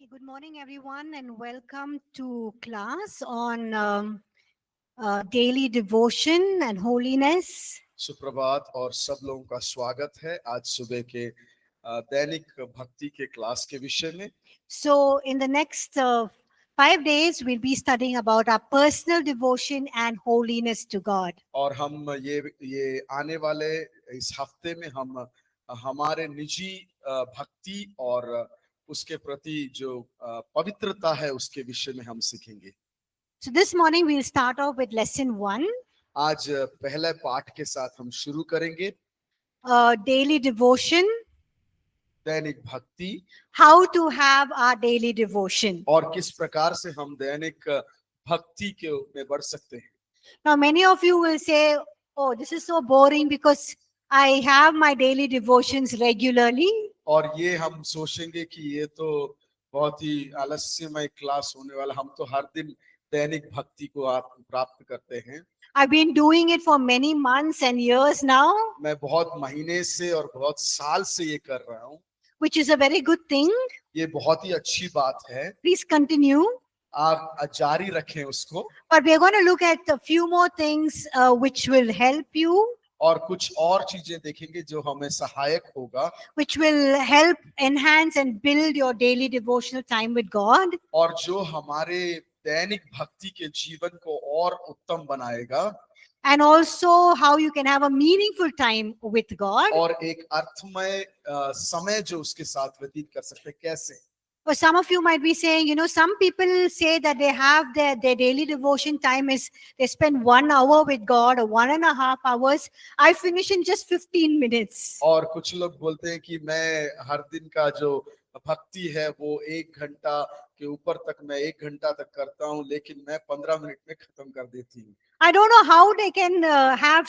Okay, good morning, everyone, and welcome to class on daily devotion and holiness. सुप्रभात और सब लोगों का स्वागत है आज सुबह के दैनिक भक्ति के क्लास के विषय में। So, in the next 5 days, we'll be studying about our personal devotion and holiness to God. और हम ये आने वाले इस हफ्ते में हम हमारे निजी भक्ति और उसके प्रति जो पवित्रता है उसके विषय में हम सीखेंगे। So, this morning we'll start off with lesson 1, आज पहले पाठ के साथ हम शुरू करेंगे daily devotion, दैनिक भक्ति how to have our daily devotion. और किस प्रकार से हम दैनिक भक्ति के में बढ़ सकते हैं। Now, many of you will say, "Oh, this is so boring because I have my daily devotions regularly." और ये हम सोचेंगे कि ये तो बहुत ही आलस्यमय क्लास होने वाला, हम तो हर दिन दैनिक भक्ति को आप प्राप्त करते हैं। I've been doing it for many months and years now, मैं बहुत महीने से और बहुत साल से ये कर रहा हूँ। which is a very good thing. ये बहुत ही अच्छी बात है, Please continue. आप जारी रखें उसको। But we're going to look at a few more things which will help you, और कुछ और चीजें देखेंगे जो हमें सहायक होगा which will help enhance and build your daily devotional time with God. और जो हमारे दैनिक भक्ति के जीवन को और उत्तम बनाएगा And also how you can have a meaningful time with God. और एक अर्थमय समय जो उसके साथ व्यतीत कर सकते हैं। कैसे? For some of you might be saying, some people say that they have their daily devotion time is they spend 1 hour with God or 1.5 hours. I finish in just 15 minutes. और कुछ लोग बोलते हैं कि मैं हर दिन का जो भक्ति है वो 1 घंटा के ऊपर तक मैं 1 घंटा तक करता हूँ, लेकिन मैं 15 मिनट में खत्म कर देती हूँ। I don't know how they can have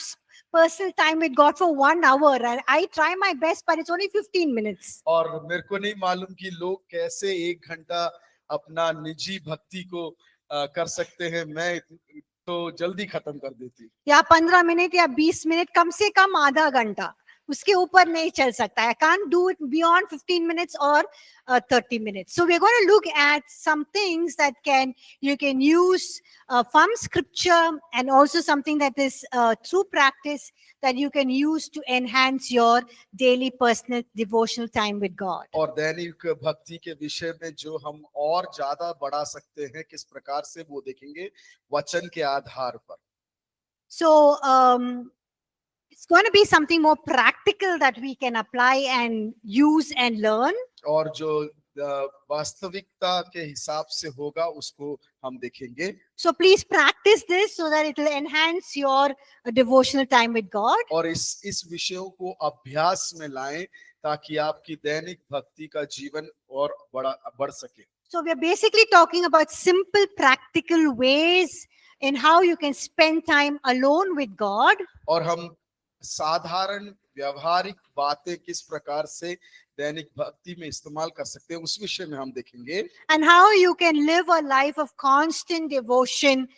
personal time with God for 1 hour. And I try my best, but it's only 15 minutes. और मेरे को नहीं मालूम कि लोग कैसे 1 घंटा अपना निजी भक्ति को कर सकते हैं। मैं तो जल्दी खत्म कर देती हूँ। या 15 मिनट या 20 मिनट, कम से कम आधा घंटा, उसके ऊपर नहीं चल सकता. I can't do it beyond 15 minutes or 30 minutes. So we're going to look at some things that you can use from scripture, and also something that is through practice that you can use to enhance your daily personal devotional time with God. और दैनिक भक्ति के विषय में जो हम और ज्यादा बढ़ा सकते हैं किस प्रकार से वो देखेंगे वचन के आधार पर। So it's going to be something more practical that we can apply and use and learn. और जो वास्तविकता के हिसाब से होगा उसको हम देखेंगे। So please practice this so that it will enhance your devotional time with God. और इस विषयों को अभ्यास में लाएं ताकि आपकी दैनिक भक्ति का जीवन और बढ़ सके। So we are basically talking about simple practical ways in how you can spend time alone with God. और हम साधारण व्यवहारिक बातें किस प्रकार से दैनिक भक्ति में इस्तेमाल कर सकते हैं उस विषय में हम देखेंगे। And how you can live a life of constant devotion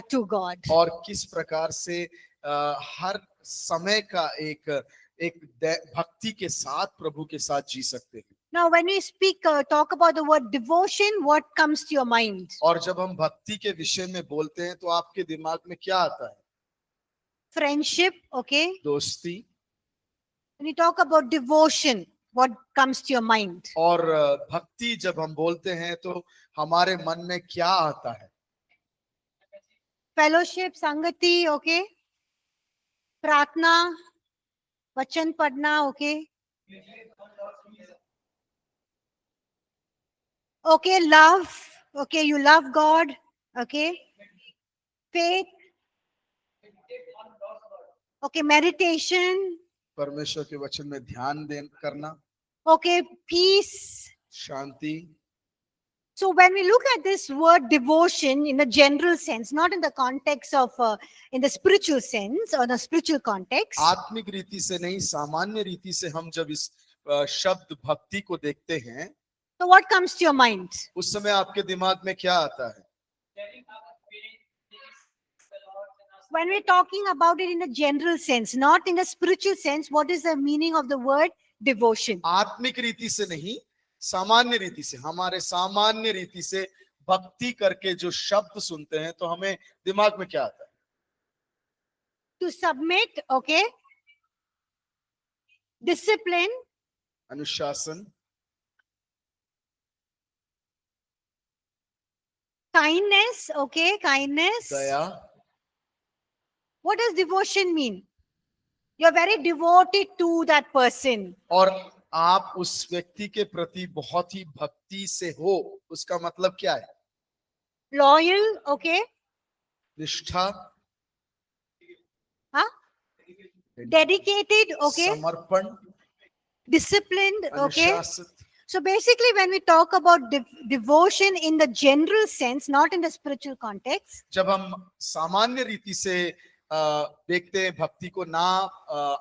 to God. और किस प्रकार से हर समय का एक भक्ति के साथ प्रभु के साथ जी सकते हैं। Now when we talk about the word devotion, what comes to your mind? और जब हम भक्ति के विषय में बोलते हैं तो आपके दिमाग में क्या आता है? Friendship, okay? दोस्ती। When you talk about devotion, what comes to your mind? और भक्ति जब हम बोलते हैं तो हमारे मन में क्या आता है? Fellowship, संगति, okay? प्रार्थना, वचन पढ़ना, okay? Okay, love, okay, you love God, okay? Faith, okay, meditation, परमेश्वर के वचन में ध्यान करना, okay, peace. Shanti. So when we look at this word devotion in a general sense, not in the context of, in the spiritual sense or the spiritual context, आत्मिक रीति से नहीं, सामान्य रीति से हम जब इस शब्द भक्ति को देखते हैं so what comes to your mind? उस समय आपके दिमाग में क्या आता है? When we're talking about it in a general sense, not in a spiritual sense, what is the meaning of the word devotion? आत्मिक रीति से नहीं, सामान्य रीति से, हमारे सामान्य रीति से भक्ति करके जो शब्द सुनते हैं तो हमें दिमाग में क्या आता है? To submit, okay, discipline, अनुशासन, kindness, okay, kindness. Daya, What does devotion mean? You're very devoted to that person. और आप उस व्यक्ति के प्रति बहुत ही भक्ति से हो, उसका मतलब क्या है? Loyal, okay, निष्ठा, huh? Dedicated, okay, समर्पण, disciplined, okay. अनुशासित. So basically, when we talk about devotion in the general sense, not in the spiritual context, जब हम सामान्य रीति से देखते हैं भक्ति को, ना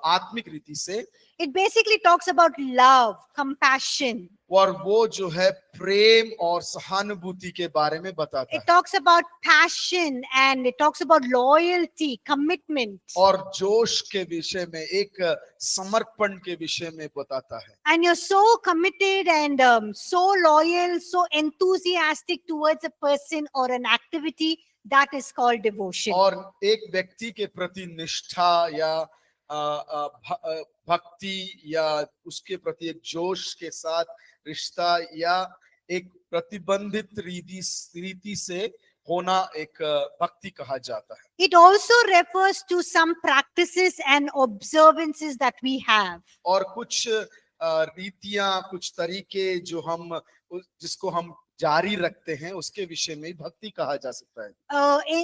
आत्मिक रीति से, it basically talks about love, compassion. और वो जो है प्रेम और सहानुभूति के बारे में बताता It है, talks about passion and it talks about loyalty, commitment. और जोश के विषय में, एक समर्पण के विषय में बताता है. And you're so committed and so loyal, so enthusiastic towards a person or an activity, that is called devotion. और एक व्यक्ति के प्रति निष्ठा या भक्ति या उसके प्रति एक जोश के साथ रिश्ता या एक प्रतिबंधित रीति से होना एक भक्ति कहा जाता है. It also refers to some practices and observances that we have. और कुछ रीतियां, कुछ तरीके जो हम जिसको हम जारी रखते हैं, उसके विषय में भक्ति कहा जा सकता है.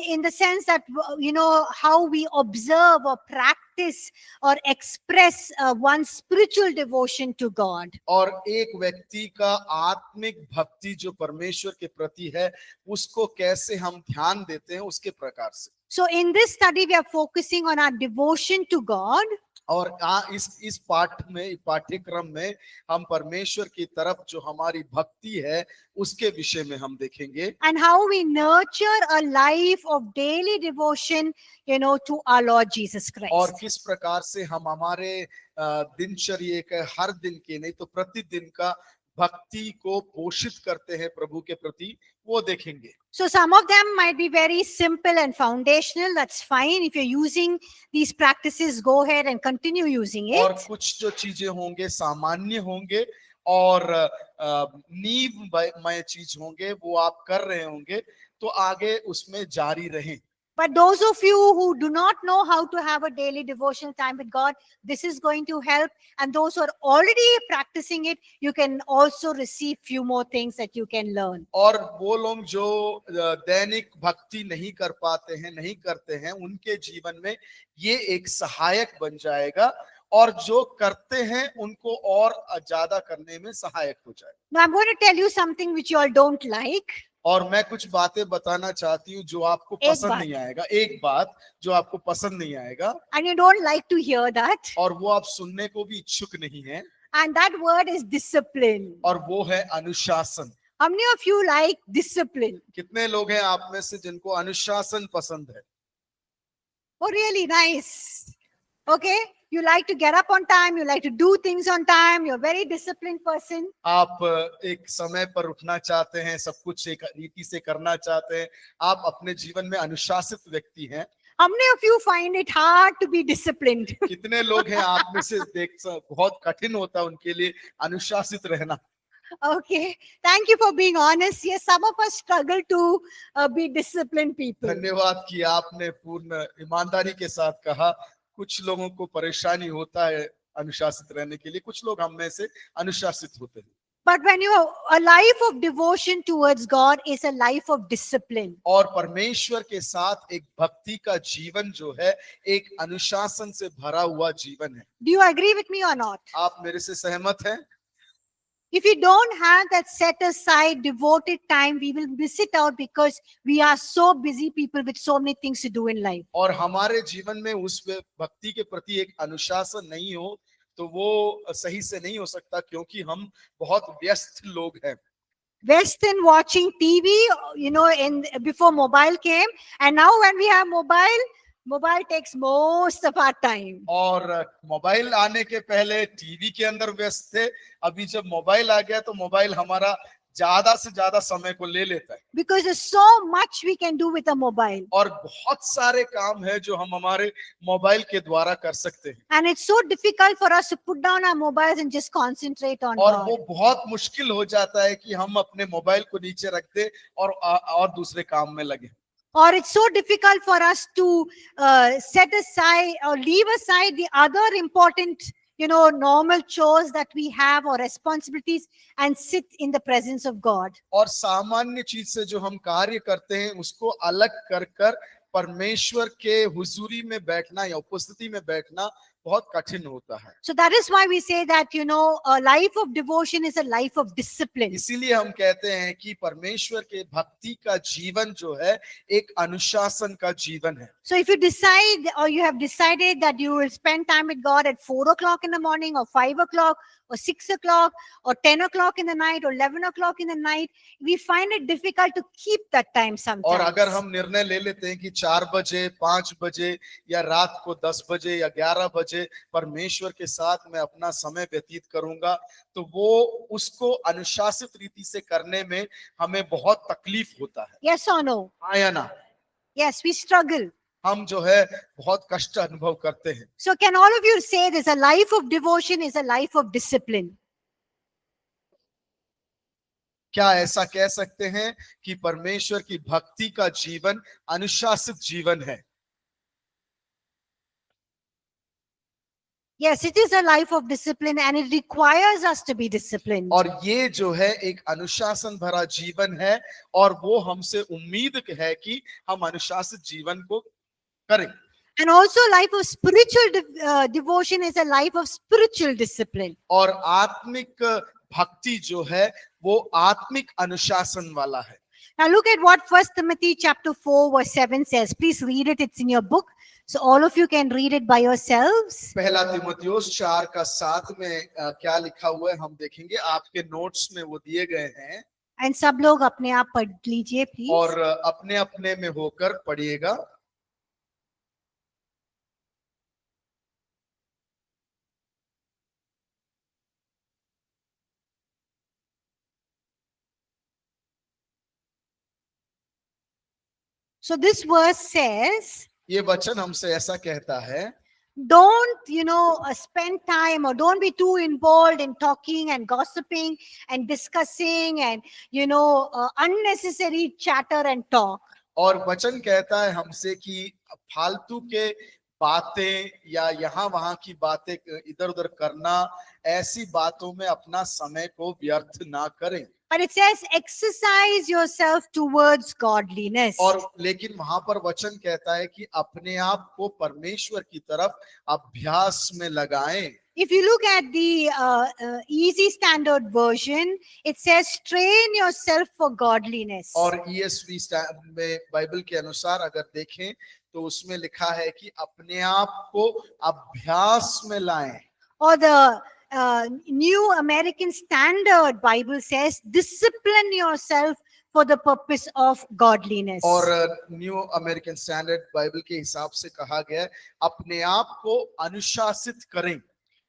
In the sense that, you know, how we observe or practice or express one's spiritual devotion to God. और एक व्यक्ति का आत्मिक भक्ति जो परमेश्वर के प्रति है, उसको कैसे हम ध्यान देते हैं, उसके प्रकार से. So in this study, we are focusing on our devotion to God. और इस पाठ्यक्रम में हम परमेश्वर की तरफ जो हमारी भक्ति है उसके विषय में हम देखेंगे. And how we nurture a life of daily devotion, you know, to our Lord Jesus Christ. और किस प्रकार से हम हमारे दिनचर्या के हर दिन के नहीं तो प्रतिदिन का भक्ति को पोषित करते हैं प्रभु के प्रति, वो देखेंगे. So some of them might be very simple and foundational. That's fine. If you're using these practices, go ahead and continue using और it. कुछ जो चीजें होंगे सामान्य होंगे और नींवमय चीज होंगे, वो आप कर रहे होंगे तो आगे उसमें जारी रहें. But those of you who do not know how to have a daily devotional time with God, this is going to help. And those who are already practicing it, you can also receive few more things that you can learn. और वो लोग जो दैनिक भक्ति नहीं कर पाते हैं, नहीं करते हैं, उनके जीवन में ये एक सहायक बन जाएगा, और जो करते हैं उनको और ज्यादा करने में सहायक हो जाएगा. Now I'm going to tell you something which you all don't like. और मैं कुछ बातें बताना चाहती हूँ जो आपको पसंद नहीं आएगा. एक बात जो आपको पसंद नहीं आएगा, And you don't like to hear that. और वो आप सुनने को भी इच्छुक नहीं है, And that word is discipline. और वो है अनुशासन. How many of you like discipline? कितने लोग हैं आप में से जिनको अनुशासन पसंद है? Oh, really nice. Okay. You like to get up on time. You like to do things on time. You're a very disciplined person. आप एक समय पर उठना चाहते हैं, सब कुछ एक रीति से करना चाहते हैं, आप अपने जीवन में अनुशासित व्यक्ति हैं. How many of you find it hard to be disciplined? कितने लोग हैं आप में से बहुत कठिन होता है उनके लिए अनुशासित रहना? Okay. Thank you for being honest. Yes, some of us struggle to be disciplined people. धन्यवाद कि आपने पूर्ण ईमानदारी के साथ कहा. कुछ लोगों को परेशानी होता है अनुशासित रहने के लिए, कुछ लोग हम में से अनुशासित होते हैं. But when you a life of devotion towards God is a life of discipline. और परमेश्वर के साथ एक भक्ति का जीवन जो है एक अनुशासन से भरा हुआ जीवन है. Do you agree with me or not? आप मेरे से सहमत हैं? If we don't have that set aside devoted time, we will miss it out because we are so busy people with so many things to do in life. और हमारे जीवन में उस भक्ति के प्रति एक अनुशासन नहीं हो तो वो सही से नहीं हो सकता, क्योंकि हम बहुत व्यस्त लोग हैं. West in watching TV, you know, before mobile came, and now when we have mobile, Mobile takes most of our time. और मोबाइल आने के पहले टीवी के अंदर व्यस्त थे, अभी जब मोबाइल आ गया तो मोबाइल हमारा ज्यादा से ज्यादा समय को ले लेता है Because there's so much we can do with a mobile. और बहुत सारे काम है जो हम हमारे मोबाइल के द्वारा कर सकते हैं And it's so difficult for us to put down our mobiles and just concentrate on और God. वो बहुत मुश्किल हो जाता है कि हम अपने मोबाइल को नीचे रख दे और दूसरे काम में लगे Or it's so difficult for us to set aside or leave aside the other important, normal chores that we have or responsibilities and sit in the presence of God. और सामान्य चीज से जो हम कार्य करते हैं उसको अलग कर कर परमेश्वर के हुजूरी में बैठना या उपस्थिति में बैठना बहुत कठिन होता है So that is why we say that, a life of devotion is a life of discipline. इसीलिए हम कहते हैं कि परमेश्वर के भक्ति का जीवन जो है एक अनुशासन का जीवन है So if you decide or you have decided that you will spend time with God at 4 o'clock in the morning or 5 o'clock or 6 o'clock or 10 o'clock in the night or 11 o'clock in the night, we find it difficult to keep that time sometimes. और अगर हम निर्णय ले लेते हैं कि 4 बजे 5 बजे या रात को 10 बजे या 11 बजे परमेश्वर के साथ मैं अपना समय व्यतीत करूंगा तो वो उसको अनुशासित रीति से करने में हमें बहुत तकलीफ होता है Yes or no? हाँ या ना Yes, we struggle. हम जो है बहुत कष्ट अनुभव करते हैं So can all of you say this? A life of devotion is a life of discipline. क्या ऐसा कह सकते हैं कि परमेश्वर की भक्ति का जीवन अनुशासित जीवन है Yes, it is a life of discipline and it requires us to be disciplined. और ये जो है एक अनुशासन भरा जीवन है और वो हमसे उम्मीद है कि हम अनुशासित जीवन को करें And also life of spiritual devotion is a life of spiritual discipline. और आत्मिक भक्ति जो है वो आत्मिक अनुशासन वाला है Now look at what 1 Timothy chapter 4 verse 7 says. Please read it. It's in your book. So all of you can read it by yourselves. पहला तीमुथियुस 4 का 7 में क्या लिखा हुआ है हम देखेंगे आपके नोट्स में वो दिए गए हैं And सब लोग अपने आप पढ़ लीजिए please. और अपने अपने में होकर पढ़िएगा So this verse says, ये वचन हमसे ऐसा कहता है don't, spend time or don't be too involved in talking and gossiping and discussing and, unnecessary chatter and talk. और वचन कहता है हमसे कि फालतू के बातें या यहाँ वहां की बातें इधर उधर करना ऐसी बातों में अपना समय को व्यर्थ ना करें But it says exercise yourself towards godliness. और लेकिन वहां पर वचन कहता है कि अपने आप को परमेश्वर की तरफ अभ्यास में लगाएं If you look at the easy standard version, it says train yourself for godliness. और ESV में बाइबल के अनुसार अगर देखें तो उसमें लिखा है कि अपने आप को अभ्यास में लाएं Or the New American Standard Bible says discipline yourself for the purpose of godliness. और न्यू अमेरिकन स्टैंडर्ड बाइबल के हिसाब से कहा गया है अपने आप को अनुशासित करें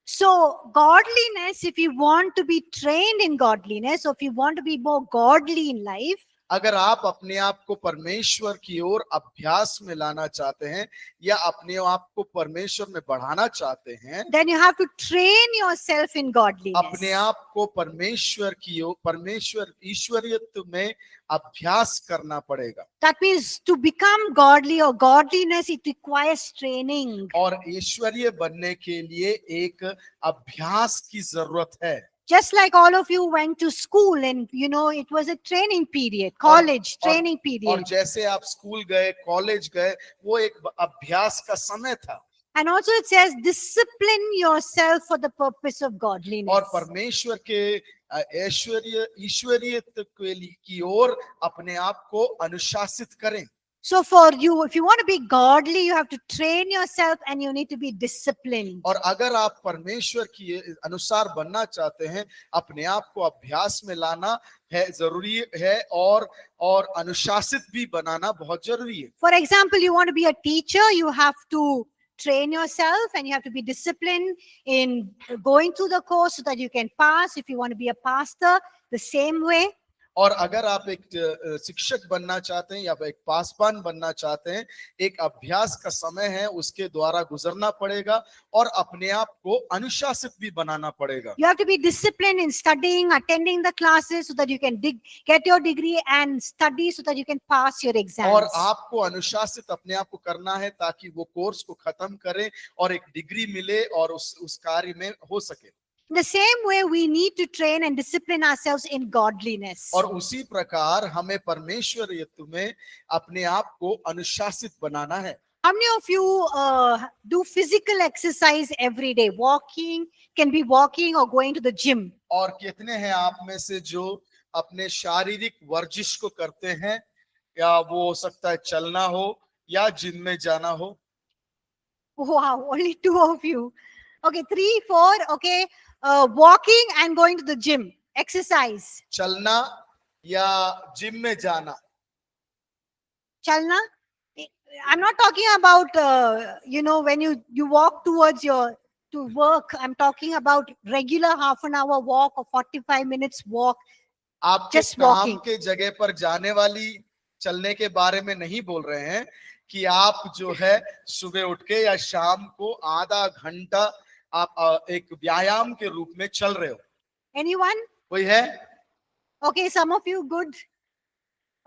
So godliness, if you want to be trained in godliness, or if you want to be more godly in life, अगर आप अपने आप को परमेश्वर की ओर अभ्यास में लाना चाहते हैं या अपने आप को परमेश्वर में बढ़ाना चाहते हैं then you have to train yourself in godliness. अपने आप को परमेश्वर की ओर परमेश्वर ईश्वरीयत्व में अभ्यास करना पड़ेगा That means to become godly or godliness, it requires training. और ईश्वरीय बनने के लिए एक अभ्यास की जरूरत है Just like all of you went to school and, it was a training period, college training और period. जैसे आप स्कूल गए कॉलेज गए वो एक अभ्यास का समय था And also it says discipline yourself for the purpose of godliness. और परमेश्वर के ईश्वरीयत्व की ओर अपने आप को अनुशासित करें So for you, if you want to be godly, you have to train yourself and you need to be disciplined. और अगर आप परमेश्वर की अनुसार बनना चाहते हैं, अपने आप को अभ्यास में लाना है जरूरी है, और अनुशासित भी बनाना बहुत जरूरी है. For example, you want to be a teacher, you have to train yourself and you have to be disciplined in going through the course so that you can pass. If you want to be a pastor, the same way. और अगर आप एक शिक्षक बनना चाहते हैं या एक पासवान बनना चाहते हैं, एक अभ्यास का समय है, उसके द्वारा गुजरना पड़ेगा और अपने आप को अनुशासित भी बनाना पड़ेगा. You have to be disciplined in studying, attending the classes so that you can get your degree and study so that you can pass your exams. और आपको अनुशासित अपने आप को करना है ताकि वो कोर्स को खत्म करें और एक डिग्री मिले और उस कार्य में हो सके. In the same way, we need to train and discipline ourselves in godliness. और उसी प्रकार हमें परमेश्वरियत्व में अपने आप को अनुशासित बनाना है. How many of you do physical exercise every day? Walking, can be walking or going to the gym. और कितने हैं आप में से जो अपने शारीरिक वर्जिश को करते हैं, या वो हो सकता है चलना हो या जिम में जाना हो. Wow, only 2 of you. Okay, 3, 4. Okay, walking and going to the gym. Exercise. चलना या जिम में जाना. Chalna. I'm not talking about when you walk towards to work. I'm talking about regular half an hour walk or 45 minutes walk. आपके Just काम walking. के जगह पर जाने वाली चलने के बारे में नहीं बोल रहे हैं कि आप जो है सुबह उठ के या शाम को आधा घंटा आप एक व्यायाम के रूप में चल रहे हो. Anyone? कोई है? Okay, some of you, good.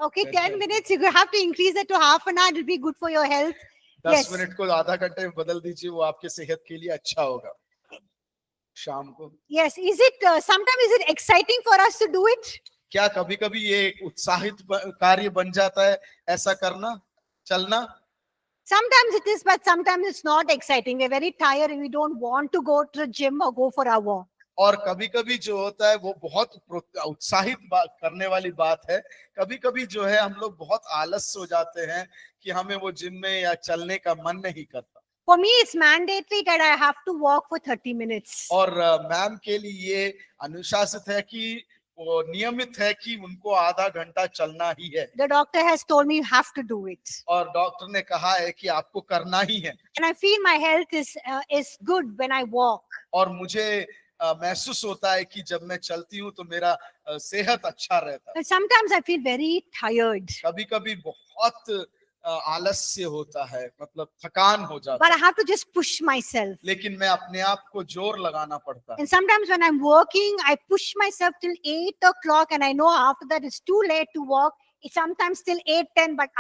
Okay, 10 minutes. You have to increase it to half an hour. It will be good for your health. 10 Yes. Minute को आधा घंटे में बदल दीजिए, वो आपके सेहत के लिए अच्छा होगा. शाम को Yes. Is it sometimes is it exciting for us to do it? क्या कभी कभी ये एक उत्साहित कार्य बन जाता है ऐसा करना, चलना? Sometimes it is, but sometimes it's not exciting. We're very tired and we don't want to go to the gym or go for a walk. और कभी कभी जो होता है वो बहुत उत्साहित करने वाली बात है. कभी कभी जो है हम लोग बहुत आलस हो जाते हैं कि हमें वो जिम में या चलने का मन नहीं करता. For me, it's mandatory that I have to walk for 30 minutes. और मैम के लिए ये अनुशासित है कि वो नियमित है कि उनको आधा घंटा चलना ही है. The doctor has told me you have to do it. और डॉक्टर ने कहा है कि आपको करना ही है. And I feel my health is good when I walk. और मुझे महसूस होता है कि जब मैं चलती हूँ तो मेरा सेहत अच्छा रहता है. But sometimes I feel very tired. कभी कभी बहुत आलस्य होता है, मतलब थकान हो जाता But है. I have to just push myself. लेकिन मैं अपने आप को जोर लगाना पड़ता है. And sometimes when I'm working, I push myself till 8 o'clock and I know after that it's too late to walk. It's sometimes till 8:10, but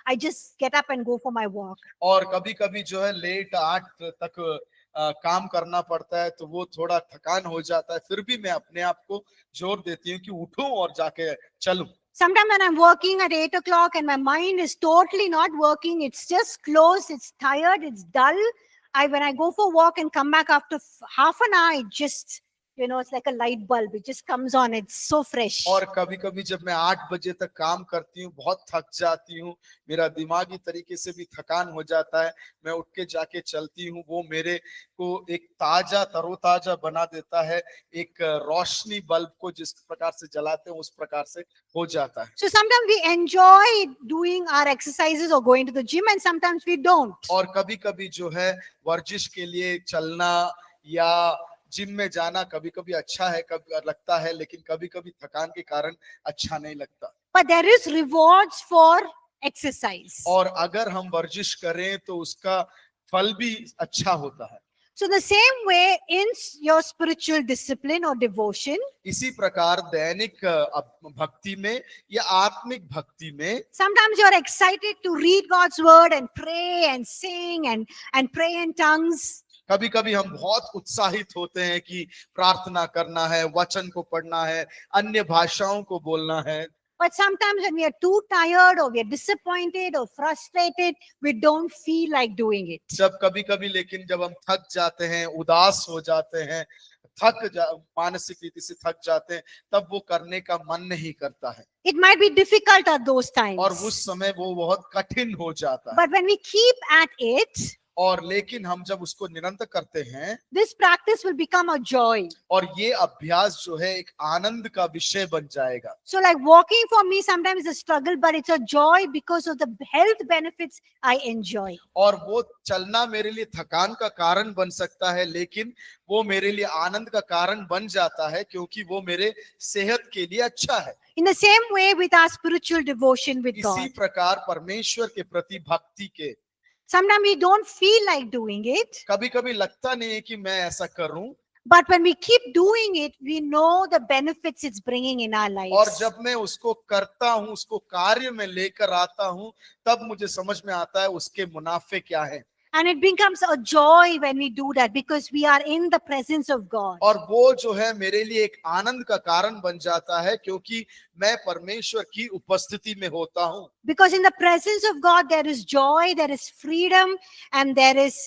I just get up and go for my walk. और कभी कभी जो है late 8 तक काम करना पड़ता है, तो वो थोड़ा थकान हो जाता है. फिर भी मैं अपने आप को जोर देती हूँ कि उठूं और जाके चलूं. Sometimes when I'm working at 8 o'clock and my mind is totally not working, it's just closed, it's tired, it's dull. When I go for a walk and come back after half an hour, it just, it's like a light bulb. It just comes on. It's so fresh. और कभी कभी जब मैं 8 बजे तक काम करती हूँ, बहुत थक जाती हूँ, मेरा दिमागी तरीके से भी थकान हो जाता है, मैं उठ के जाके चलती हूँ, वो मेरे को एक ताजा तरोताजा बना देता है. एक रोशनी बल्ब को जिस प्रकार से जलाते हैं उस प्रकार से हो जाता है. So sometimes we enjoy doing our exercises or going to the gym and sometimes we don't. और कभी कभी जो है वर्जिश के लिए चलना या जिम में जाना कभी कभी अच्छा है, कभी लगता है, लेकिन कभी कभी थकान के कारण अच्छा नहीं लगता. But there is rewards for exercise. और अगर हम वर्जिश करें तो उसका फल भी अच्छा होता है. So the same way in your spiritual discipline or devotion, इसी प्रकार दैनिक भक्ति में या आत्मिक भक्ति में sometimes you're excited to read God's word and pray and sing and pray in tongues. कभी कभी हम बहुत उत्साहित होते हैं कि प्रार्थना करना है, वचन को पढ़ना है, अन्य भाषाओं को बोलना है. But sometimes when we are too tired or we are disappointed or frustrated, we don't feel like doing it. जब कभी कभी लेकिन जब हम थक जाते हैं, उदास हो जाते हैं, मानसिक रीति से थक जाते हैं, तब वो करने का मन नहीं करता है It might be difficult at those और times. उस समय वो बहुत कठिन हो जाता है। But when we keep at it, और लेकिन हम जब उसको निरंतर करते हैं this practice will become a joy. और ये अभ्यास जो है एक आनंद का विषय बन जाएगा। So like walking for me sometimes is a struggle, but it's a joy because of the health benefits I enjoy. और वो चलना मेरे लिए थकान का कारण बन सकता है, लेकिन वो मेरे लिए आनंद का कारण बन जाता है क्योंकि वो मेरे सेहत के लिए अच्छा है। In the same way with our spiritual devotion with इसी God. प्रकार परमेश्वर के प्रति भक्ति के Sometimes we don't feel like doing it, कभी कभी लगता नहीं है कि मैं ऐसा करूं, but when we keep doing it, we know the benefits it's bringing in our और lives. जब मैं उसको करता हूं, उसको कार्य में लेकर आता हूं, तब मुझे समझ में आता है उसके मुनाफे क्या है। And it becomes a joy when we do that because we are in the presence of God. और वो जो है मेरे लिए एक आनंद का कारण बन जाता है क्योंकि मैं परमेश्वर की उपस्थिति में होता हूं। Because in the presence of God, there is joy, there is freedom, and there is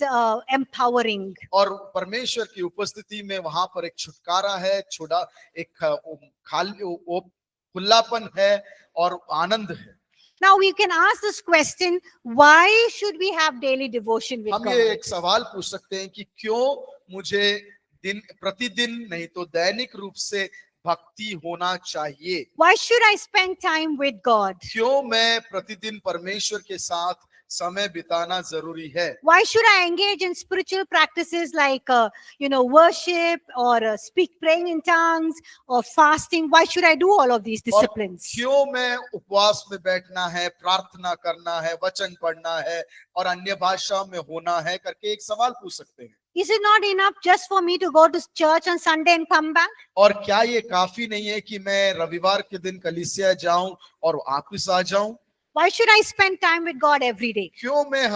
empowering. और परमेश्वर की उपस्थिति में वहां पर एक छुटकारा है, खाली खुलापन है और आनंद है। Now we can ask this question, why should we have daily devotion with हम God? ये एक सवाल पूछ सकते हैं कि क्यों मुझे प्रतिदिन नहीं तो दैनिक रूप से भक्ति होना चाहिए? Why should I spend time with God? क्यों मैं प्रतिदिन परमेश्वर के साथ समय बिताना जरूरी है? Why should I engage in spiritual practices like, worship or praying in tongues or fasting? Why should I do all of these और disciplines? क्यों मैं उपवास में बैठना है, प्रार्थना करना है, वचन पढ़ना है और अन्य भाषा में होना है करके एक सवाल पूछ सकते हैं। Is it not enough just for me to go to church on Sunday and come back? और क्या ये काफी नहीं है कि मैं रविवार के दिन कलीसिया जाऊं और वापस आ जाऊं? Why should I spend time with God every day? क्यों मैं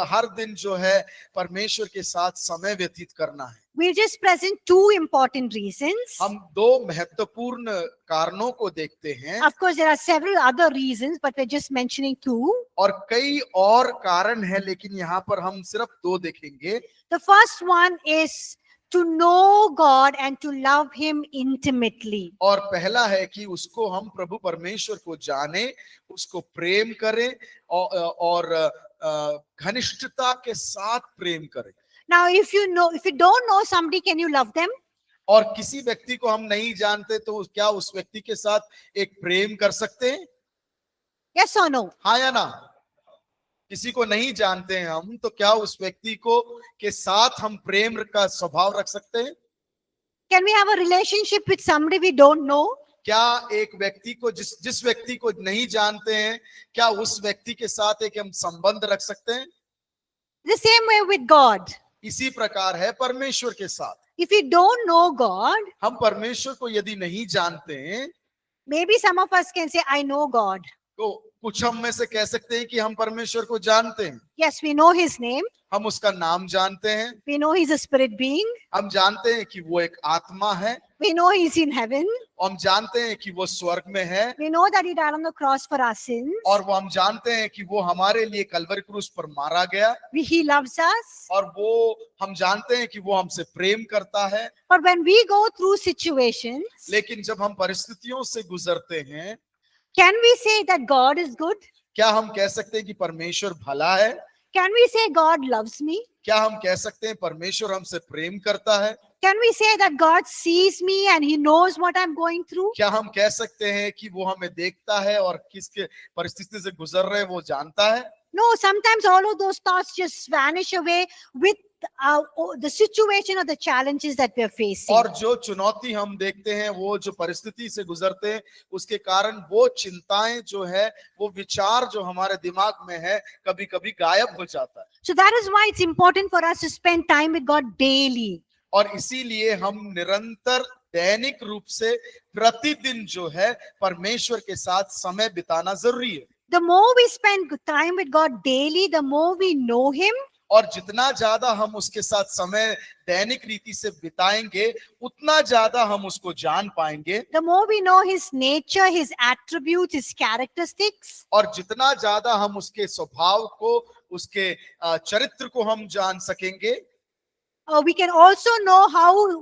हर दिन जो है परमेश्वर के साथ समय व्यतीत करना है? We'll just present two important reasons. हम दो महत्वपूर्ण कारणों को देखते हैं Of course, there are several other reasons, but we're just mentioning two. और कई और कारण है, लेकिन यहाँ पर हम सिर्फ दो देखेंगे। The first one is to know God and to love Him intimately. और पहला है कि उसको हम प्रभु परमेश्वर को जाने, उसको प्रेम करें और घनिष्ठता के साथ प्रेम करें। Now, if you don't know somebody, can you love them? और किसी व्यक्ति को हम नहीं जानते तो क्या उस व्यक्ति के साथ एक प्रेम कर सकते हैं? Yes or no? हाँ या ना? किसी को नहीं जानते हैं हम, तो क्या उस व्यक्ति को के साथ हम प्रेम का स्वभाव रख सकते हैं? Can we have a relationship with somebody we don't know? क्या एक व्यक्ति को जिस व्यक्ति को नहीं जानते हैं, क्या उस व्यक्ति के साथ एक हम संबंध रख सकते हैं? The same way with God. इसी प्रकार है परमेश्वर के साथ। If you don't know God, हम परमेश्वर को यदि नहीं जानते हैं, maybe some of us can say, I know God. तो कुछ हम में से कह सकते हैं कि हम परमेश्वर को जानते हैं। Yes, we know His name. हम उसका नाम जानते हैं, We know He's a spirit being. हम जानते हैं कि वो एक आत्मा है, We know He's in heaven. हम जानते हैं कि वो स्वर्ग में है, We know that He died on the cross for our sins. और वो हम जानते हैं कि वो हमारे लिए कलवरी क्रूस पर मारा गया, He loves us. और वो हम जानते हैं कि वो हमसे प्रेम करता है। But when we go through situations, लेकिन जब हम परिस्थितियों से गुजरते हैं, can we say that God is good? क्या हम कह सकते हैं कि परमेश्वर भला है? Can we say God loves me? क्या हम कह सकते हैं परमेश्वर हमसे प्रेम करता है? Can we say that God sees me and He knows what I'm going through? क्या हम कह सकते हैं कि वो हमें देखता है और किसके परिस्थिति से गुजर रहे हैं वो जानता है? No, sometimes all of those thoughts just vanish away with the situation or the challenges that we're facing. और जो चुनौती हम देखते हैं, वो जो परिस्थिति से गुजरते हैं, उसके कारण वो चिंताएं जो है, वो विचार जो हमारे दिमाग में है, कभी कभी गायब हो जाता है। So that is why it's important for us to spend time with God daily. और इसीलिए हम निरंतर दैनिक रूप से प्रतिदिन जो है परमेश्वर के साथ समय बिताना जरूरी है। The more we spend time with God daily, the more we know Him. और जितना ज्यादा हम उसके साथ समय दैनिक रीति से बिताएंगे, उतना ज्यादा हम उसको जान पाएंगे। The more we know His nature, His attributes, His characteristics. और जितना ज्यादा हम उसके स्वभाव को, उसके चरित्र को हम जान सकेंगे, We can also know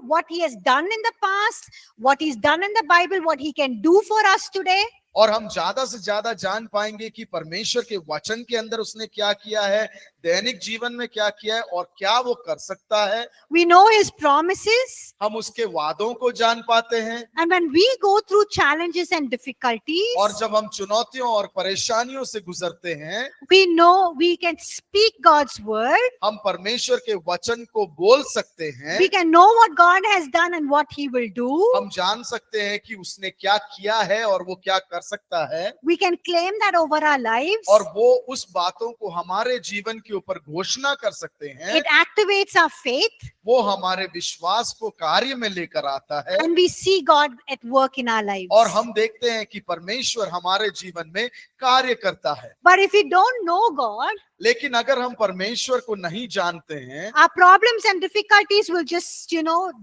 what he has done in the past, what he's done in the Bible, what he can do for us today. और हम ज्यादा से ज्यादा जान पाएंगे कि परमेश्वर के वचन के अंदर उसने क्या किया है, दैनिक जीवन में क्या किया है और क्या वो कर सकता है. We know his promises. हम उसके वादों को जान पाते हैं. And when we go through challenges and difficulties, और जब हम चुनौतियों और परेशानियों से गुजरते हैं, we know we can speak God's word. हम परमेश्वर के वचन को बोल सकते हैं. We can know what God has done and what he will do. हम जान सकते हैं कि उसने क्या किया है और वो क्या कर सकता है. We can claim that over our lives. और वो उस बातों को हमारे जीवन के ऊपर घोषणा कर सकते हैं. It activates our faith. वो हमारे विश्वास को कार्य में लेकर आता है. And we see God at work in our lives. और हम देखते हैं कि परमेश्वर हमारे जीवन में कार्य करता है. But if we don't know God, लेकिन अगर हम परमेश्वर को नहीं जानते हैं, our problems and difficulties will just,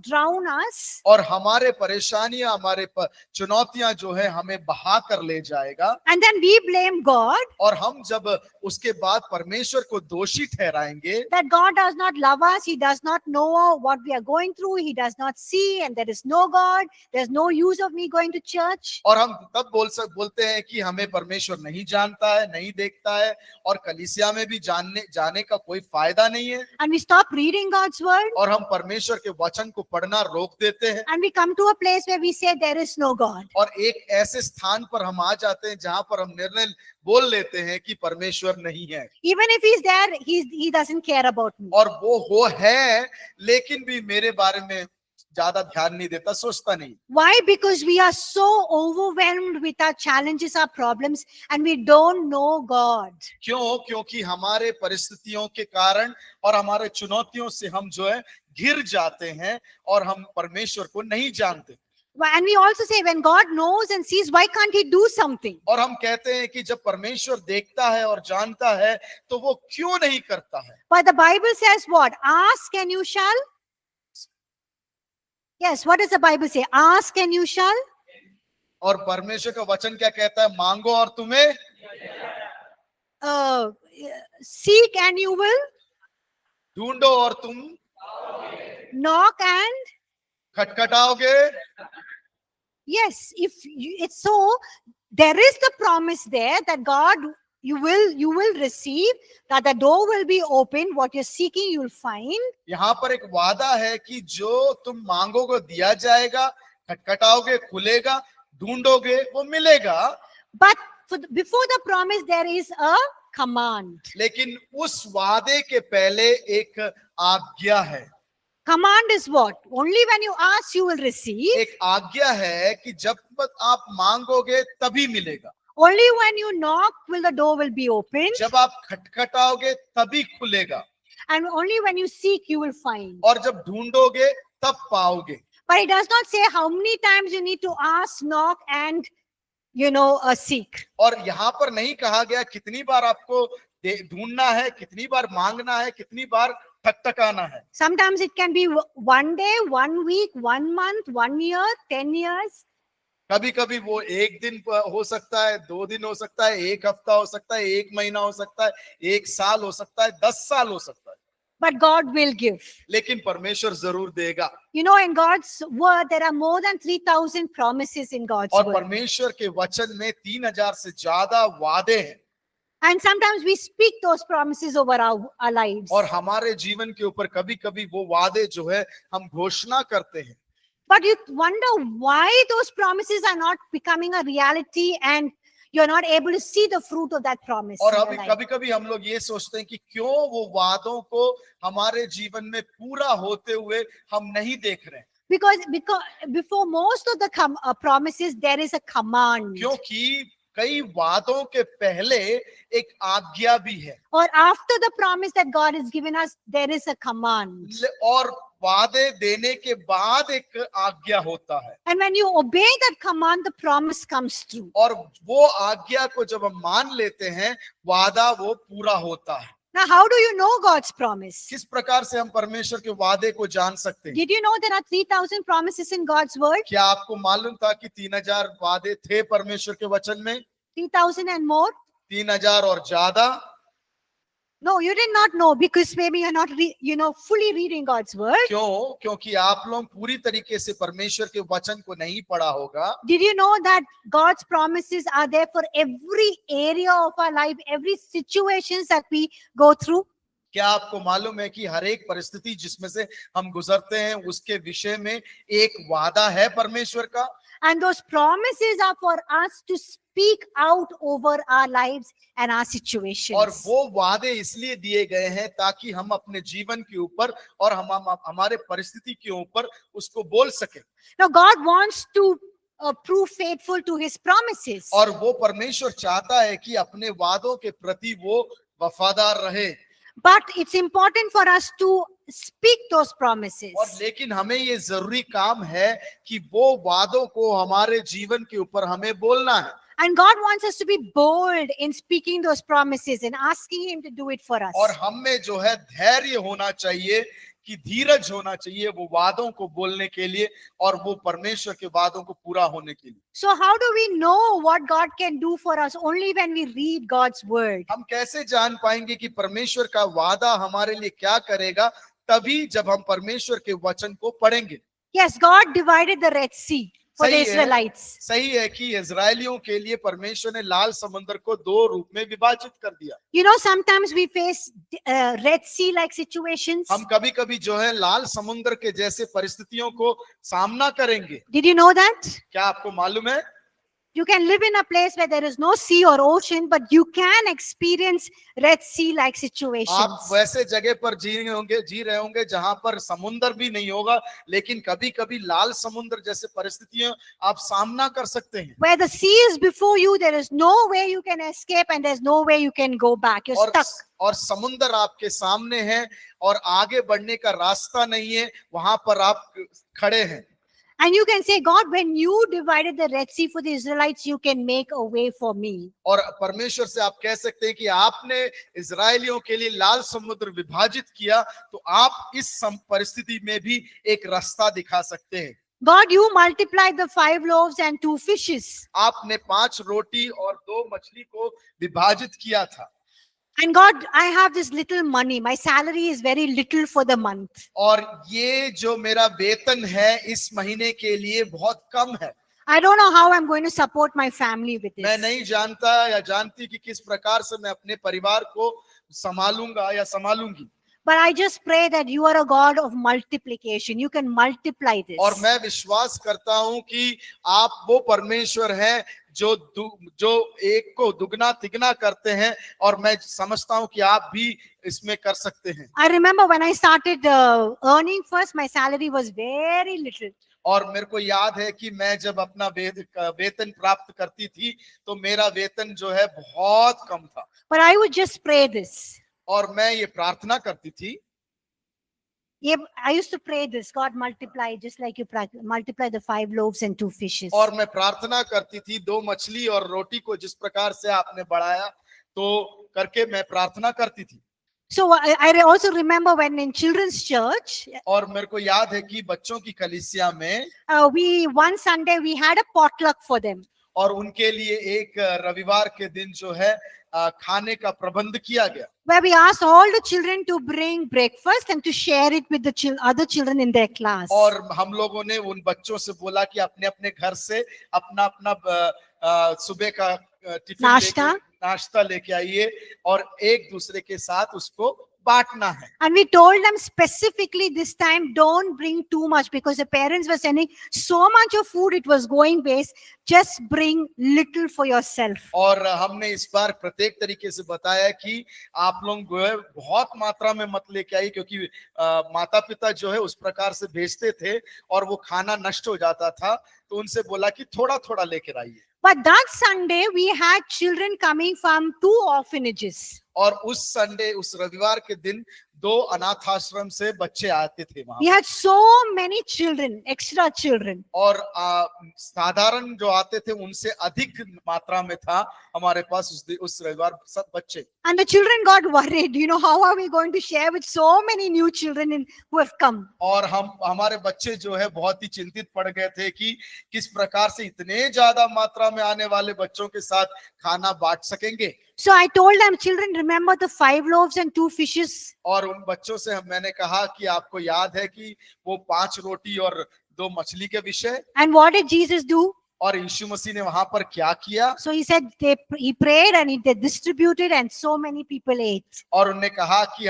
drown us. और हमारे परेशानियां, हमारे चुनौतियां जो है हमें बहा कर ले जाएगा. And then we blame God और हम जब उसके बाद परमेश्वर को दोषी ठहराएंगे that God does not love us, he does not know what we are going through, he does not see, and there is no God, there's no use of me going to church. और हम तब बोलते हैं कि हमें परमेश्वर नहीं जानता है, नहीं देखता है, और कलीसिया में भी जाने का कोई फायदा नहीं है. And we stop reading God's word. और हम परमेश्वर के वचन को पढ़ना रोक देते हैं. And we come to a place where we say there is no God. और एक ऐसे स्थान पर हम आ जाते हैं जहां पर हम निर्णय बोल लेते हैं कि परमेश्वर नहीं है. Even if he's there, he doesn't care about me. और वो है, लेकिन भी मेरे बारे में ज्यादा ध्यान नहीं देता, सोचता नहीं. Why? Because we are so overwhelmed with our challenges, our problems, and we don't know God. क्यों? क्योंकि हमारे परिस्थितियों के कारण और हमारे चुनौतियों से हम जो है घिर जाते हैं और हम परमेश्वर को नहीं जानते. And we also say when God knows and sees, why can't he do something? और हम कहते हैं कि जब परमेश्वर देखता है और जानता है तो वो क्यों नहीं करता है. But the Bible says what? Ask and you shall. Yes, what does the Bible say? Ask and you shall. और परमेश्वर का वचन क्या कहता है? मांगो और तुम्हें, seek and you will, ढूंढो और तुम, knock and. खटखटाओगे. Yes, it's so, there is the promise there that God, you will receive, that the door will be open, what you're seeking you'll find. यहाँ पर एक वादा है कि जो तुम मांगोगे दिया जाएगा, खटखटाओगे खुलेगा, ढूंढोगे वो मिलेगा. But before the promise there is a command. लेकिन उस वादे के पहले एक आज्ञा है. Command is what? Only when you ask you will receive. एक आज्ञा है कि जब आप मांगोगे तभी मिलेगा. Only when you knock will the door will be open. जब आप खटखटाओगे तभी खुलेगा. And only when you seek you will find. और जब ढूंढोगे तब पाओगे. But it does not say how many times you need to ask, knock and seek. और यहाँ पर नहीं कहा गया कितनी बार आपको ढूंढना है, कितनी बार मांगना है, कितनी बार ठकठकाना है. Sometimes it can be 1 day, 1 week, 1 month, 1 year, 10 years. कभी कभी वो एक दिन हो सकता है, 2 दिन हो सकता है, 1 हफ्ता हो सकता है, 1 महीना हो सकता है, 1 साल हो सकता है, 10 साल हो सकता है. But God will give. लेकिन परमेश्वर जरूर देगा. In God's word there are more than 3,000 promises in God's और word. परमेश्वर के वचन में 3000 से ज्यादा वादे हैं. And sometimes we speak those promises over our lives. और हमारे जीवन के ऊपर कभी कभी वो वादे जो है हम घोषणा करते हैं. But you wonder why those promises are not becoming a reality and you're not able to see the fruit of that promise. और in अभी your life. कभी कभी हम लोग ये सोचते हैं कि क्यों वो वादों को हमारे जीवन में पूरा होते हुए हम नहीं देख रहे हैं. Because before most of the promises there is a command. क्योंकि कई वादों के पहले एक आज्ञा भी है. Or after the promise that God has given us there is a command. और वादे देने के बाद एक आज्ञा होता है. And when you obey that command the promise comes through. और वो आज्ञा को जब हम मान लेते हैं वादा वो पूरा होता है. Now how do you know God's promise? किस प्रकार से हम परमेश्वर के वादे को जान सकते हैं? Did you know there are 3,000 promises in God's word? क्या आपको मालूम था कि 3000 वादे थे परमेश्वर के वचन में? 3,000 and more? 3000 और ज्यादा. No, you did not know because maybe you're not, fully reading God's word. क्यों? क्योंकि आप लोग पूरी तरीके से परमेश्वर के वचन को नहीं पढ़ा होगा। Did you know that God's promises are there for every area of our life, every situations that we go through? क्या आपको मालूम है कि हर एक परिस्थिति जिसमें से हम गुजरते हैं उसके विषय में एक वादा है परमेश्वर का। And those promises are for us to speak out over our lives and our और situations. वो वादे इसलिए दिए गए हैं ताकि हम अपने जीवन के ऊपर और हम हमारे परिस्थिति के ऊपर उसको बोल सके। Now, God wants to prove faithful to His promises. और वो परमेश्वर चाहता है कि अपने वादों के प्रति वो वफादार रहे। But it's important for us to speak those promises. और लेकिन हमें ये जरूरी काम है कि वो वादों को हमारे जीवन के ऊपर हमें बोलना है। And God wants us to be bold in speaking those promises and asking Him to do it for us. और हम में जो है धैर्य होना चाहिए, कि धीरज होना चाहिए वो वादों को बोलने के लिए और वो परमेश्वर के वादों को पूरा होने के लिए। So how do we know what God can do for us? Only when we read God's word. हम कैसे जान पाएंगे कि परमेश्वर का वादा हमारे लिए क्या करेगा? तभी जब हम परमेश्वर के वचन को पढ़ेंगे। Yes, God divided the Red Sea for the Israelites. सही है कि इजरायलियों के लिए परमेश्वर ने लाल समुद्र को दो रूप में विभाजित कर दिया। You know, sometimes we face Red Sea like situations. हम कभी कभी जो है लाल समुद्र के जैसे परिस्थितियों को सामना करेंगे। Did you know that? क्या आपको मालूम है? You can live in a place where there is no sea or ocean, but you can experience Red Sea like आप situations. वैसे जगह पर जी रहे होंगे जहां पर समुद्र भी नहीं होगा, लेकिन कभी कभी लाल समुद्र जैसे परिस्थितियां आप सामना कर सकते हैं। Where the sea is before you, there is no way you can escape and there's no way you can go back. You're stuck. और समुद्र आपके सामने है और आगे बढ़ने का रास्ता नहीं है, वहां पर आप खड़े हैं। And you can say, God, when you divided the Red Sea for the Israelites, you can make a way for me. और परमेश्वर से आप कह सकते हैं कि आपने इजरायलियों के लिए लाल समुद्र विभाजित किया, तो आप इस परिस्थिति में भी एक रास्ता दिखा सकते हैं। God, you multiplied the 5 loaves and 2 fishes. आपने 5 रोटी और 2 मछली को विभाजित किया था। And God, I have this little money. My salary is very little for the month. और ये जो मेरा वेतन है इस महीने के लिए बहुत कम है। I don't know how I'm going to support my family with मैं this. नहीं जानता या जानती कि किस प्रकार से मैं अपने परिवार को संभालूंगा या संभालूंगी। But I just pray that you are a God of multiplication. You can multiply this. और मैं विश्वास करता हूं कि आप वो परमेश्वर हैं जो एक को दुगना तिगना करते हैं, और मैं समझता हूं कि आप भी इसमें कर सकते हैं। I remember when I started earning first, my salary was very little. और मेरे को याद है कि मैं जब अपना वेतन प्राप्त करती थी तो मेरा वेतन जो है बहुत कम था। But I would just pray this. और मैं ये प्रार्थना करती थी। I used to pray this, God multiply, just like you multiply the 5 loaves and 2 fishes. और मैं प्रार्थना करती थी 2 मछली और रोटी को जिस प्रकार से आपने बढ़ाया तो करके मैं प्रार्थना करती थी। So I also remember when in children's church, और मेरे को याद है कि बच्चों की कलीसिया में one Sunday we had a potluck for them. और उनके लिए एक रविवार के दिन जो है खाने का प्रबंध किया गया। Where we asked all the children to bring breakfast and to share it with the other children in their class. और हम लोगों ने उन बच्चों से बोला कि अपने अपने घर से अपना अपना सुबह का टिफिन नाश्ता लेके आइए और एक दूसरे के साथ उसको बांटना है। And we told them specifically this time, don't bring too much because the parents were sending so much of food, it was going waste. Just bring little for yourself. और हमने इस बार प्रत्येक तरीके से बताया कि आप लोग बहुत मात्रा में मत लेके आइए, क्योंकि माता पिता जो है उस प्रकार से भेजते थे और वो खाना नष्ट हो जाता था, तो उनसे बोला कि थोड़ा थोड़ा लेकर आइए। But that Sunday we had children coming from 2 orphanages. और उस संडे उस रविवार के दिन 2 अनाथ आश्रम से बच्चे आते थे वहां। We had so many children, extra children. और साधारण जो आते थे उनसे अधिक मात्रा में था हमारे पास उस रविवार सब बच्चे। And the children got worried, how are we going to share with so many new children who have come? और हमारे बच्चे जो है बहुत ही चिंतित पड़ गए थे कि किस प्रकार से इतने ज्यादा मात्रा में आने वाले बच्चों के साथ खाना बांट सकेंगे। So I told them, children, remember the 5 loaves and 2 fishes. और उन बच्चों से मैंने कहा कि आपको याद है कि वो 5 रोटी और 2 मछली के विषय, And what did Jesus do? और यीशु मसीह ने वहां पर क्या किया? So he said he prayed and they distributed and so many people ate. और उन्होंने कहा कि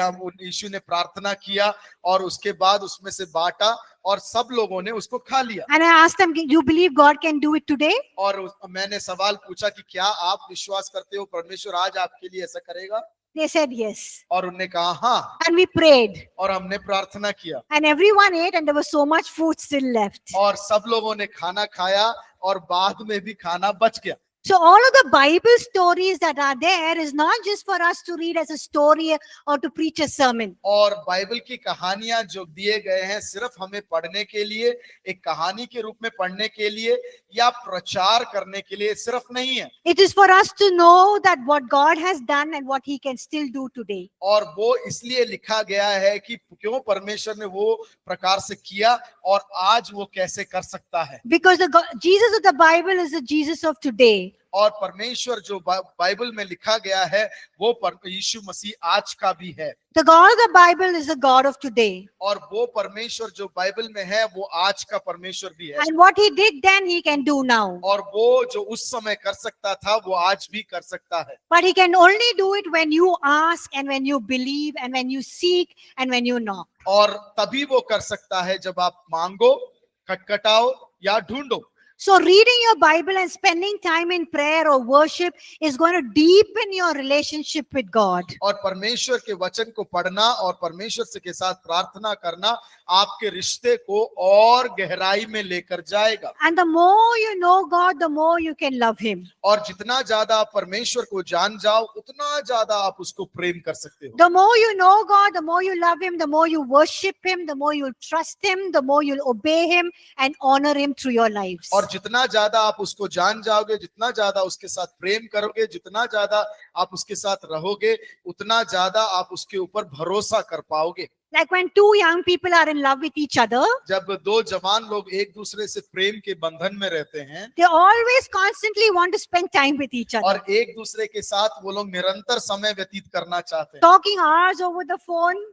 यीशु ने प्रार्थना किया और उसके बाद उसमें से बांटा और सब लोगों ने उसको खा लिया। And I asked them, you believe God can do it today? और मैंने सवाल पूछा कि क्या आप विश्वास करते हो परमेश्वर आज आपके लिए ऐसा करेगा? They said yes. और उन्होंने कहा हाँ, And we prayed. और हमने प्रार्थना किया And everyone ate and there was so much food still left. और सब लोगों ने खाना खाया और बाद में भी खाना बच गया। So all of the Bible stories that are there is not just for us to read as a story or to preach a sermon. और बाइबल की कहानियां जो दिए गए हैं सिर्फ हमें पढ़ने के लिए, एक कहानी के रूप में पढ़ने के लिए या प्रचार करने के लिए सिर्फ नहीं है। It is for us to know that what God has done and what he can still do today. और वो इसलिए लिखा गया है कि क्यों परमेश्वर ने वो प्रकार से किया और आज वो कैसे कर सकता है। Because Jesus of the Bible is the Jesus of today. और परमेश्वर जो बाइबल में लिखा गया है वो यीशु मसीह आज का भी है। The God of the Bible is the God of today. और वो परमेश्वर जो बाइबल में है वो आज का परमेश्वर भी है। And what he did then he can do now. और वो जो उस समय कर सकता था वो आज भी कर सकता है। But he can only do it when you ask and when you believe and when you seek and when you knock. और तभी वो कर सकता है जब आप मांगो, खटखटाओ या ढूंढो। So reading your Bible and spending time in prayer or worship is going to deepen your relationship with God. और परमेश्वर के वचन को पढ़ना और परमेश्वर से के साथ प्रार्थना करना आपके रिश्ते को और गहराई में लेकर जाएगा। And the more you know God, the more you can love him. और जितना ज्यादा आप परमेश्वर को जान जाओ उतना ज्यादा आप उसको प्रेम कर सकते हो। The more you know God, the more you love him, the more you worship him, the more you'll trust him, the more you'll obey him and honor him through your lives. और जितना ज्यादा आप उसको जान जाओगे, जितना ज्यादा उसके साथ प्रेम करोगे, जितना ज्यादा आप उसके साथ रहोगे, उतना ज्यादा आप उसके ऊपर भरोसा कर पाओगे। Like when two young people are in love with each other, जब दो जवान लोग एक दूसरे से प्रेम के बंधन में रहते हैं, they always constantly want to spend time with each other. और एक दूसरे के साथ वो लोग निरंतर समय व्यतीत करना चाहते हैं। Talking hours over the phone,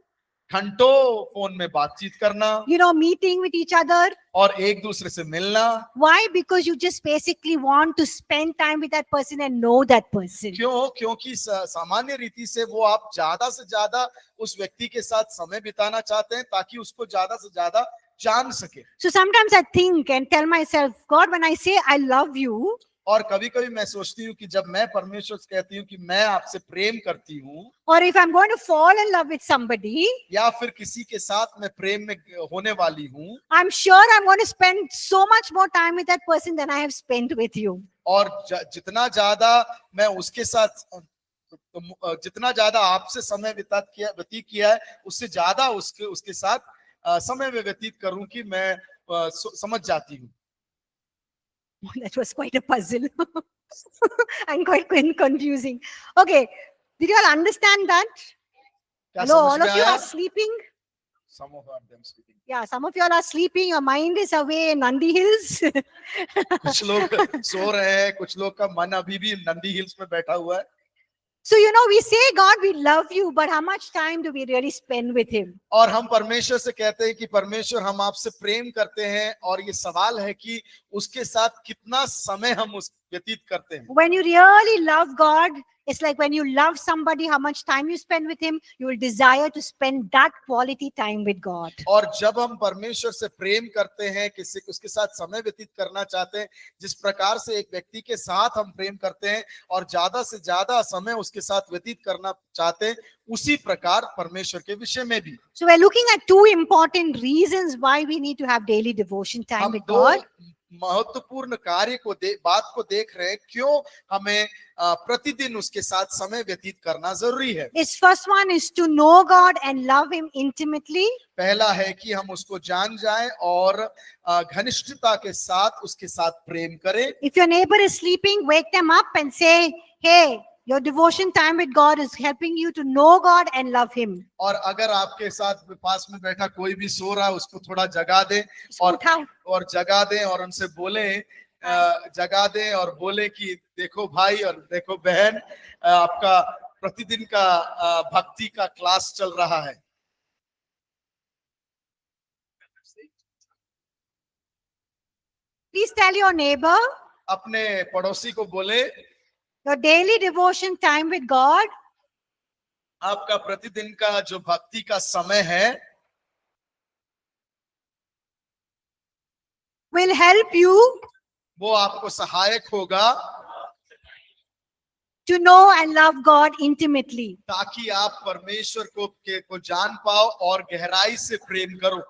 घंटों फोन में बातचीत करना, meeting with each other. और एक दूसरे से मिलना। Why? Because you just basically want to spend time with that person and know that person. क्यों? क्योंकि सामान्य रीति से वो आप ज्यादा से ज्यादा उस व्यक्ति के साथ समय बिताना चाहते हैं ताकि उसको ज्यादा से ज्यादा जान सके। So sometimes I think and tell myself, God, when I say I love you, और कभी कभी मैं सोचती हूँ कि जब मैं परमेश्वर से कहती हूँ कि मैं आपसे प्रेम करती हूँ, or if I'm going to fall in love with somebody, या फिर किसी के साथ मैं प्रेम में होने वाली हूँ, I'm sure I'm going to spend so much more time with that person than I have spent with you. और जितना ज्यादा मैं उसके साथ, जितना ज्यादा आपसे समय व्यतीत किया है उससे ज्यादा उसके साथ समय में व्यतीत करूं कि मैं समझ जाती हूँ। That was quite a puzzle and quite confusing. Okay, did you all understand that? क्या Hello, समझ all में of you आया? are sleeping. Some of them sleeping. Yeah, some of you all are sleeping. Your mind is away in Nandi Hills. कुछ लोग सो रहे हैं, कुछ लोग का मन अभी भी नंदी हिल्स में बैठा हुआ है। So, we say, God, we love you, but how much time do we really spend with him? और हम परमेश्वर से कहते हैं कि परमेश्वर हम आपसे प्रेम करते हैं, और ये सवाल है कि उसके साथ कितना समय हम व्यतीत करते हैं। When you really love God, it's like when you love somebody, how much time you spend with him, you will desire to spend that quality time with God. और जब हम परमेश्वर से प्रेम करते हैं, किसी उसके साथ समय व्यतीत करना चाहते हैं, जिस प्रकार से एक व्यक्ति के साथ हम प्रेम करते हैं और ज्यादा से ज्यादा समय उसके साथ व्यतीत करना चाहते हैं, उसी प्रकार परमेश्वर के विषय में भी। So we're looking at two important reasons why we need to have daily devotion time with God. महत्वपूर्ण कार्य को बात को देख रहे हैं क्यों हमें प्रतिदिन उसके साथ समय व्यतीत करना जरूरी है। Its first one is to know God and love him intimately. पहला है कि हम उसको जान जाएं और घनिष्ठता के साथ उसके साथ प्रेम करें। If your neighbor is sleeping, wake them up and say, hey, your devotion time with God is helping you to know God and love him. और अगर आपके साथ पास में बैठा कोई भी सो रहा है, उसको थोड़ा जगा दें और जगा दें और उनसे बोलें जगा दें और बोले कि देखो भाई और देखो बहन, आपका प्रतिदिन का भक्ति का क्लास चल रहा है। Please tell your neighbor, अपने पड़ोसी को बोले, your daily devotion time with God आपका प्रतिदिन का जो भक्ति का समय है will help you वो आपको सहायक होगा to know and love God intimately. ताकि आप परमेश्वर को जान पाओ और गहराई से प्रेम करो।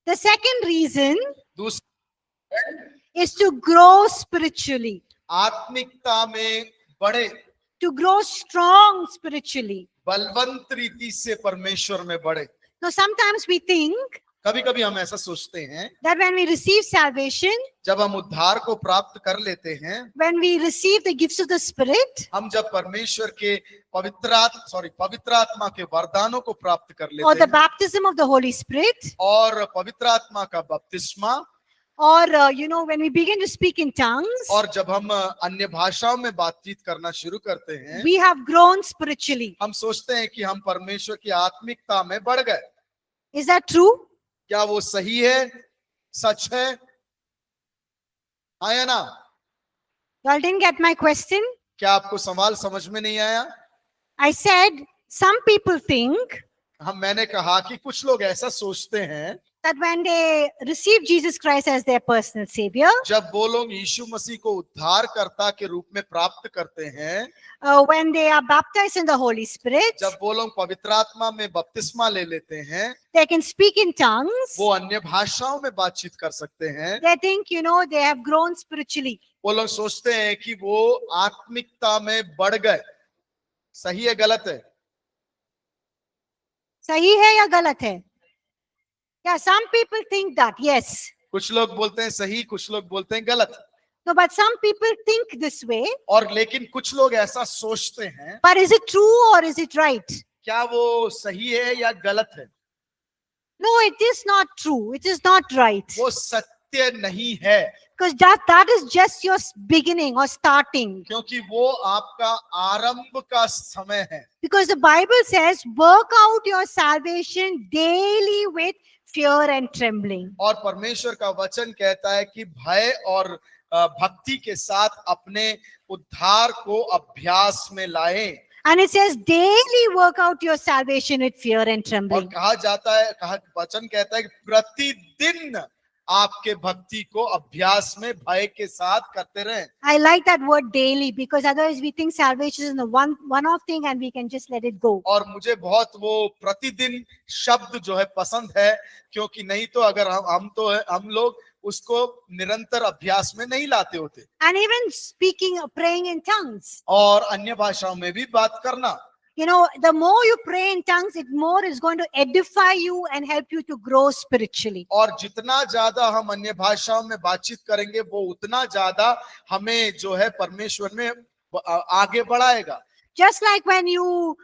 The second reason दूसरा is to grow spiritually, आत्मिकता में बढ़े, to grow strong spiritually. Balwant रीति से परमेश्वर में बढ़े। Now, sometimes we think कभी कभी हम ऐसा सोचते हैं, that when we receive salvation, जब हम उद्धार को प्राप्त कर लेते हैं, when we receive the gifts of the Spirit, हम जब परमेश्वर के पवित्र आत्मा के वरदानों को प्राप्त कर or लेते the हैं baptism of the Holy Spirit, और पवित्र आत्मा का बपतिस्मा, or when we begin to speak in tongues, और जब हम अन्य भाषाओं में बातचीत करना शुरू करते हैं, we have grown spiritually. हम सोचते हैं कि हम परमेश्वर की आत्मिकता में बढ़ गए। Is that true? क्या वो सही है, सच है? आया ना? Y'all didn't get my question. क्या आपको सवाल समझ में नहीं आया? I said some people think मैंने कहा कि कुछ लोग ऐसा सोचते हैं that when they receive Jesus Christ as their personal savior, जब वो लोग यीशु मसीह को उद्धारकर्ता के रूप में प्राप्त करते हैं, when they are baptized in the Holy Spirit, जब वो लोग पवित्र आत्मा में बपतिस्मा ले लेते हैं, they can speak in tongues. वो अन्य भाषाओं में बातचीत कर सकते हैं। They think, they have grown spiritually. वो लोग सोचते हैं कि वो आत्मिकता में बढ़ गए। सही है, गलत है? सही है या गलत है? Yeah, some people think that, yes. कुछ लोग बोलते हैं सही, कुछ लोग बोलते हैं गलत। No, but some people think this way. और लेकिन कुछ लोग ऐसा सोचते हैं। But is it true or is it right? क्या वो सही है या गलत है? No, it is not true. It is not right. वो सत्य नहीं है। Because that is just your beginning or starting. क्योंकि वो आपका आरंभ का समय है। Because the Bible says, work out your salvation daily with fear and trembling. और परमेश्वर का वचन कहता है कि भय और भक्ति के साथ अपने उद्धार को अभ्यास में लाएं। And it says daily work out your salvation with fear and और trembling. वचन कहता है कि प्रतिदिन आपके भक्ति को अभ्यास में भय के साथ करते रहें। I like that word daily because otherwise we think salvation is a one-off thing and we can just let it go. और मुझे बहुत वो प्रतिदिन शब्द जो है पसंद है, क्योंकि नहीं तो अगर हम लोग उसको निरंतर अभ्यास में नहीं लाते होते। And even praying in tongues. और अन्य भाषाओं में भी बात करना। The more you pray in tongues, it more is going to edify you and help you to grow spiritually. और जितना ज्यादा हम अन्य भाषाओं में बातचीत करेंगे, वो उतना ज्यादा हमें जो है परमेश्वर में आगे बढ़ाएगा। Just like when you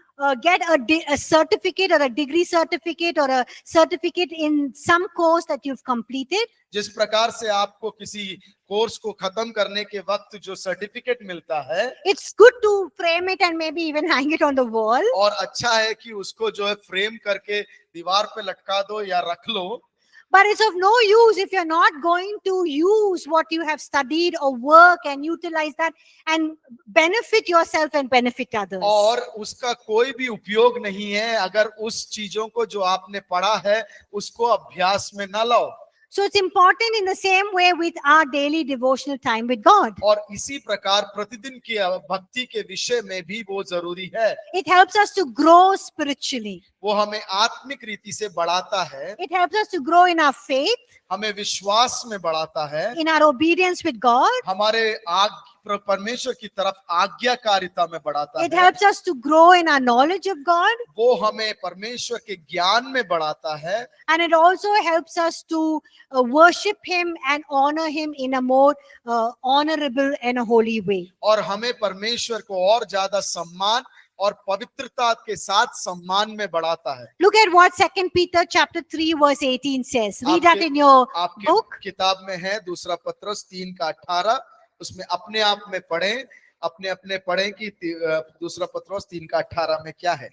get a certificate or a degree certificate or a certificate in some course that you've completed. जिस प्रकार से आपको किसी कोर्स को खत्म करने के वक्त जो सर्टिफिकेट मिलता है, It's good to frame it and maybe even hang it on the wall. और अच्छा है कि उसको जो है फ्रेम करके दीवार पे लटका दो या रख लो। But it's of no use if you're not going to use what you have studied or work and utilize that and benefit yourself and benefit others. और उसका कोई भी उपयोग नहीं है अगर उस चीजों को जो आपने पढ़ा है उसको अभ्यास में न लाओ। So it's important in the same way with our daily devotional time with God. और इसी प्रकार प्रतिदिन की भक्ति के विषय में भी वो जरूरी है। It helps us to grow spiritually. वो हमें आत्मिक रीति से बढ़ाता है। It helps us to grow in our faith. हमें विश्वास में बढ़ाता है। In our obedience with God. हमारे परमेश्वर की तरफ आज्ञाकारिता में बढ़ाता है। It helps us to grow in our knowledge of God. वो हमें परमेश्वर के ज्ञान में बढ़ाता है। And it also helps us to worship Him and honor Him in a more honorable and a holy way. और हमें परमेश्वर को और ज्यादा सम्मान और पवित्रता के साथ सम्मान में बढ़ाता है। Look at what 2 Peter chapter 3 verse 18 says. Read that in your आपके book. किताब में है दूसरा पत्रस 3:18, उसमें अपने आप में पढ़ें, अपने अपने पढ़ें कि दूसरा पत्रस 3:18 में क्या है।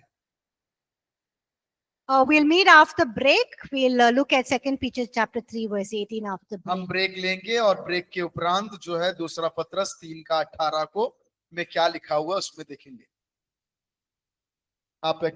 We'll meet after break. We'll look at 2 Peter chapter 3 verse 18 after हम break. ब्रेक लेंगे और ब्रेक के उपरांत जो है दूसरा पत्रस 3:18 को में क्या लिखा हुआ उसमें देखेंगे। आप एक